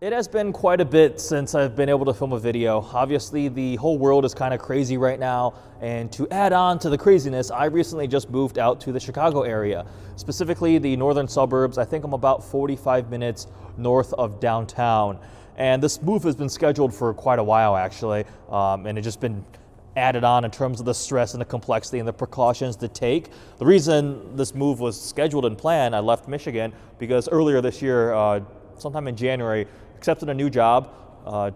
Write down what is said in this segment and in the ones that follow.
It has been quite a bit since I've been able to film a video. Obviously, the whole world is kind of crazy right now, and to add on to the craziness, I recently just moved out to the Chicago area, specifically the northern suburbs. I think I'm about 45 minutes north of downtown, and this move has been scheduled for quite a while, actually, and it's just been added on in terms of the stress and the complexity and the precautions to take. The reason this move was scheduled and planned, I left Michigan because earlier this year, sometime in January, accepted a new job,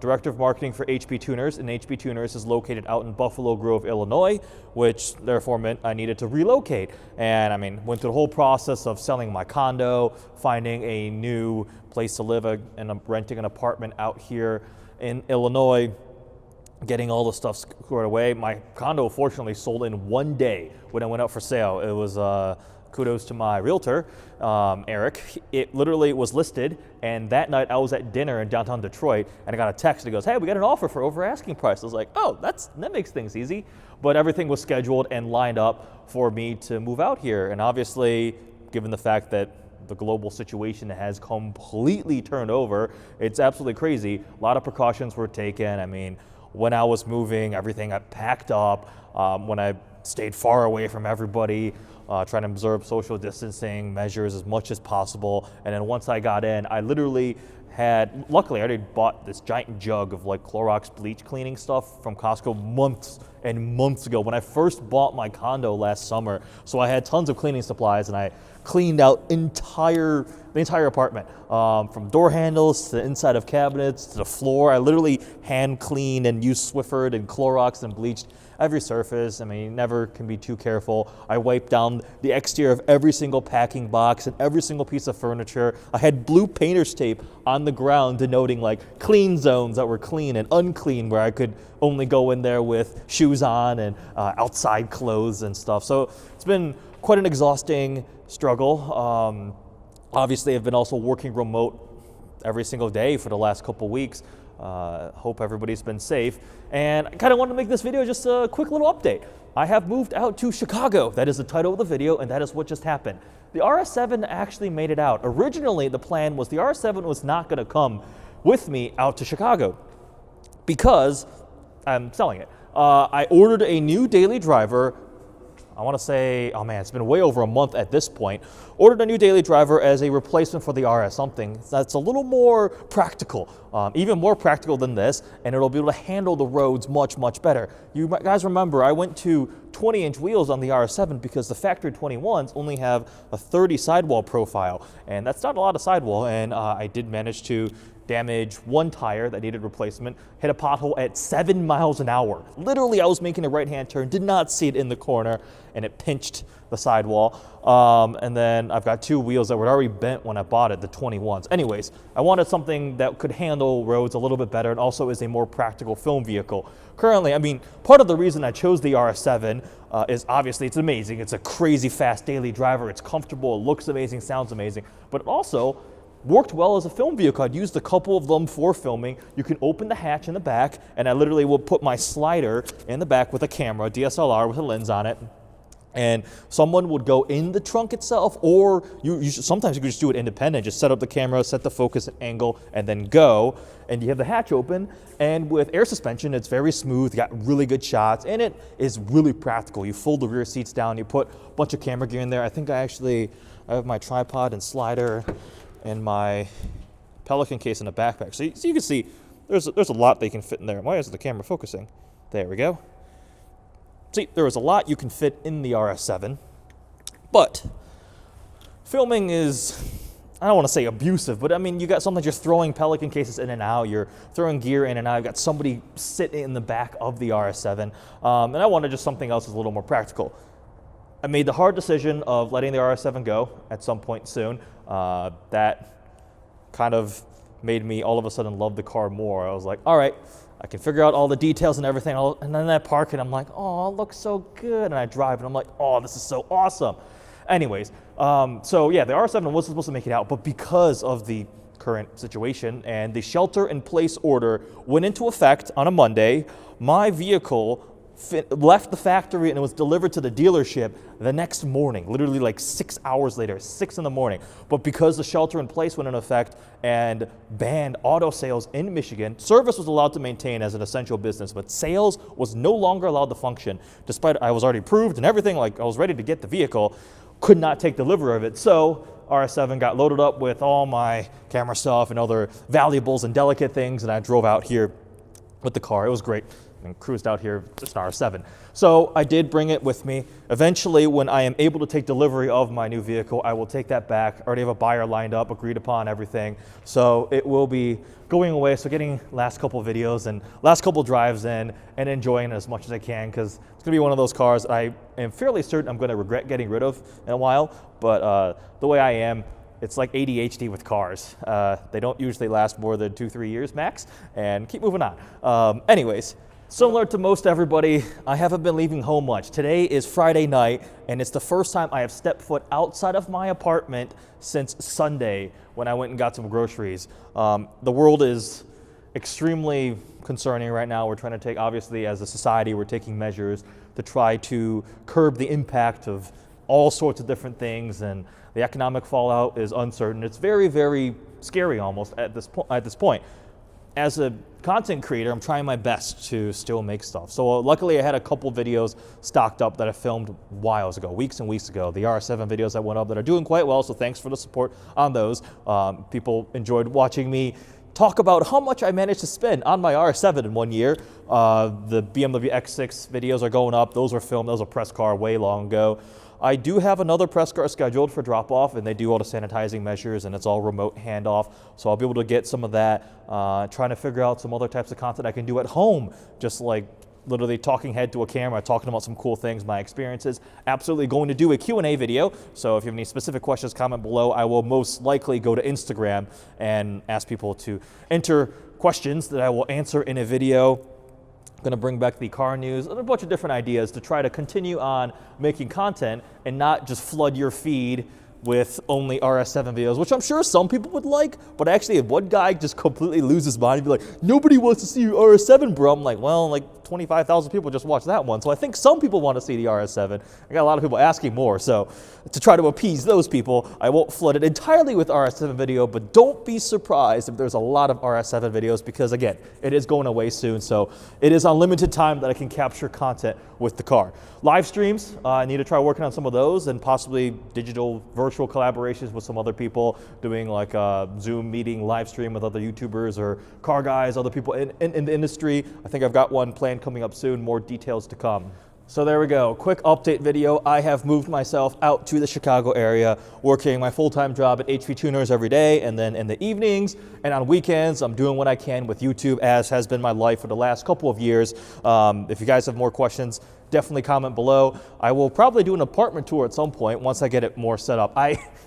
Director of Marketing for HP Tuners, and HP Tuners is located out in Buffalo Grove, Illinois, which therefore meant I needed to relocate. And I mean, went through the whole process of selling my condo, finding a new place to live, and renting an apartment out here in Illinois, getting all the stuff squared away. My condo fortunately sold in one day when it went out for sale. It was kudos to my realtor, Eric. It literally was listed, and that night I was at dinner in downtown Detroit, and I got a text that goes, "Hey, we got an offer for over asking price." I was like, "Oh, that makes things easy." But everything was scheduled and lined up for me to move out here, and obviously, given the fact that the global situation has completely turned over, it's absolutely crazy. A lot of precautions were taken. I mean, when I was moving, everything got packed up. When I stayed far away from everybody, trying to observe social distancing measures as much as possible. And then once I got in, I literally luckily I already bought this giant jug of like Clorox bleach cleaning stuff from Costco months and months ago when I first bought my condo last summer. So I had tons of cleaning supplies, and I cleaned out the entire apartment, from door handles to the inside of cabinets to the floor. I literally hand cleaned and used Swiffer and Clorox and bleached every surface. I mean, you never can be too careful. I wiped down the exterior of every single packing box and every single piece of furniture. I had blue painter's tape on the ground denoting like clean zones that were clean and unclean, where I could only go in there with shoes on and outside clothes and stuff. So it's been quite an exhausting struggle. Obviously, I've been also working remote every single day for the last couple weeks. Hope everybody's been safe. And I kind of wanted to make this video just a quick little update. I have moved out to Chicago. That is the title of the video, and that is what just happened. The RS7 actually made it out. Originally, the plan was the RS7 was not going to come with me out to Chicago because I'm selling it. I ordered a new daily driver. I want to say, oh man, it's been way over a month at this point. Ordered a new daily driver as a replacement for the RS, something that's a little more practical, even more practical than this, and it'll be able to handle the roads much, much better. You guys remember, I went to 20-inch wheels on the RS7 because the factory 21s only have a 30 sidewall profile, and that's not a lot of sidewall, and I did manage to damage one tire that needed replacement, hit a pothole at 7 miles an hour. Literally, I was making a right-hand turn, did not see it in the corner, and it pinched the sidewall. And then I've got two wheels that were already bent when I bought it, the 21s. Anyways, I wanted something that could handle roads a little bit better and also is a more practical film vehicle. Currently, I mean, part of the reason I chose the RS7 is obviously it's amazing. It's a crazy fast daily driver. It's comfortable, it looks amazing, sounds amazing, but it also worked well as a film vehicle. I'd used a couple of them for filming. You can open the hatch in the back, and I literally will put my slider in the back with a camera, DSLR with a lens on it, and someone would go in the trunk itself, or sometimes you could just do it independent, just set up the camera, set the focus angle, and then go, and you have the hatch open, and with air suspension, it's very smooth, you got really good shots, and it is really practical. You fold the rear seats down, you put a bunch of camera gear in there. I think I have my tripod and slider and my Pelican case in the backpack. So you can see there's a lot that you can fit in there. Why isn't the camera focusing? There we go. See, there was a lot you can fit in the RS7, but filming is, I don't want to say abusive, but I mean, you got sometimes you're throwing Pelican cases in and out, you're throwing gear in and out, you've got somebody sitting in the back of the RS7, and I wanted just something else that's a little more practical. I made the hard decision of letting the RS7 go at some point soon. That kind of made me all of a sudden love the car more. I was like, all right, I can figure out all the details and everything. And then I park it, I'm like, oh, it looks so good. And I drive and I'm like, oh, this is so awesome. Anyways, so yeah, the RS7 wasn't supposed to make it out, but because of the current situation and the shelter-in-place order went into effect on a Monday, my vehicle left the factory and it was delivered to the dealership the next morning, literally like 6 hours later, 6 in the morning. But because the shelter in place went into effect and banned auto sales in Michigan, service was allowed to maintain as an essential business, but sales was no longer allowed to function. Despite I was already approved and everything, like I was ready to get the vehicle, could not take delivery of it. So RS7 got loaded up with all my camera stuff and other valuables and delicate things, and I drove out here with the car. It was great. And cruised out here, just an RS7. So I did bring it with me. Eventually, when I am able to take delivery of my new vehicle, I will take that back. I already have a buyer lined up, agreed upon everything. So it will be going away. So getting last couple videos and last couple drives in and enjoying it as much as I can, because it's gonna be one of those cars I am fairly certain I'm gonna regret getting rid of in a while. But the way I am, it's like ADHD with cars. They don't usually last more than 2-3 years max, and keep moving on. Anyways, similar to most everybody, I haven't been leaving home much. Today is Friday night, and it's the first time I have stepped foot outside of my apartment since Sunday when I went and got some groceries. The world is extremely concerning right now. We're trying to take, obviously, as a society, we're taking measures to try to curb the impact of all sorts of different things, and the economic fallout is uncertain. It's very, very scary almost at this point. As a content creator, I'm trying my best to still make stuff. So luckily I had a couple videos stocked up that I filmed whiles ago, weeks and weeks ago. The RS7 videos that went up that are doing quite well, so thanks for the support on those. People enjoyed watching me talk about how much I managed to spend on my RS7 in 1 year. The BMW X6 videos are going up. Those were filmed, that was a press car way long ago. I do have another press car scheduled for drop-off, and they do all the sanitizing measures, and it's all remote handoff, so I'll be able to get some of that, trying to figure out some other types of content I can do at home, just like literally talking head to a camera, talking about some cool things, my experiences. Absolutely going to do a Q&A video, so if you have any specific questions, comment below. I will most likely go to Instagram and ask people to enter questions that I will answer in a video. Going to bring back the car news and a bunch of different ideas to try to continue on making content and not just flood your feed with only RS7 videos, which I'm sure some people would like, but actually if one guy just completely loses his mind and be like, nobody wants to see your RS7, bro, I'm like, well, like 25,000 people just watched that one, so I think some people want to see the RS7. I got a lot of people asking more, so to try to appease those people, I won't flood it entirely with RS7 video, but don't be surprised if there's a lot of RS7 videos, because again, it is going away soon, so it is unlimited time that I can capture content with the car. Live streams, I need to try working on some of those, and possibly digital virtual collaborations with some other people, doing like a Zoom meeting live stream with other YouTubers or car guys, other people in the industry. I think I've got one planned coming up soon, more details to come. So there we go, quick update video. I have moved myself out to the Chicago area, working my full-time job at HV Tuners every day, and then in the evenings and on weekends, I'm doing what I can with YouTube, as has been my life for the last couple of years. If you guys have more questions, definitely comment below. I will probably do an apartment tour at some point once I get it more set up.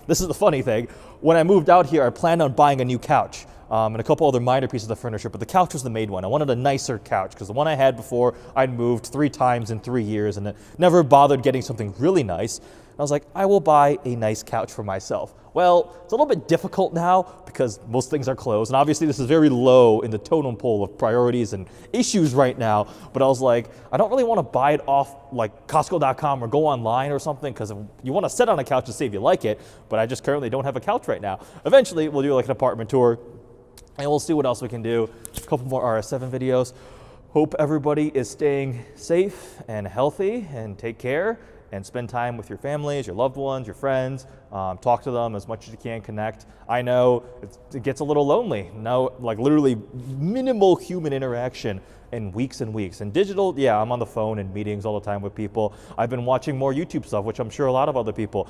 This is the funny thing, when I moved out here, I planned on buying a new couch. And a couple other minor pieces of furniture, but the couch was the main one. I wanted a nicer couch because the one I had before, I'd moved 3 times in 3 years and never bothered getting something really nice. I was like, I will buy a nice couch for myself. Well, it's a little bit difficult now because most things are closed, and obviously this is very low in the totem pole of priorities and issues right now, but I was like, I don't really want to buy it off like Costco.com or go online or something, because you want to sit on a couch to see if you like it, but I just currently don't have a couch right now. Eventually, we'll do like an apartment tour, and we'll see what else we can do. A couple more RS7 videos. Hope everybody is staying safe and healthy, and take care and spend time with your families, your loved ones, your friends. Talk to them as much as you can, connect. I know it gets a little lonely. No, like literally minimal human interaction in weeks and weeks. And digital, yeah, I'm on the phone and meetings all the time with people. I've been watching more YouTube stuff, which I'm sure a lot of other people,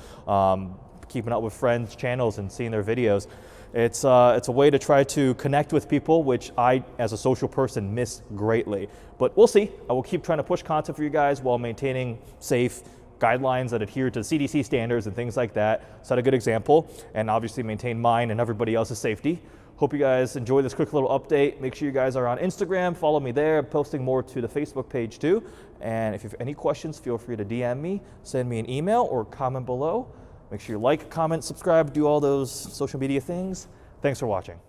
keeping up with friends' channels and seeing their videos. It's a way to try to connect with people, which I, as a social person, miss greatly. But we'll see. I will keep trying to push content for you guys while maintaining safe guidelines that adhere to CDC standards and things like that. Set a good example, and obviously maintain mine and everybody else's safety. Hope you guys enjoy this quick little update. Make sure you guys are on Instagram. Follow me there. I'm posting more to the Facebook page too. And if you have any questions, feel free to DM me, send me an email, or comment below. Make sure you like, comment, subscribe, do all those social media things. Thanks for watching.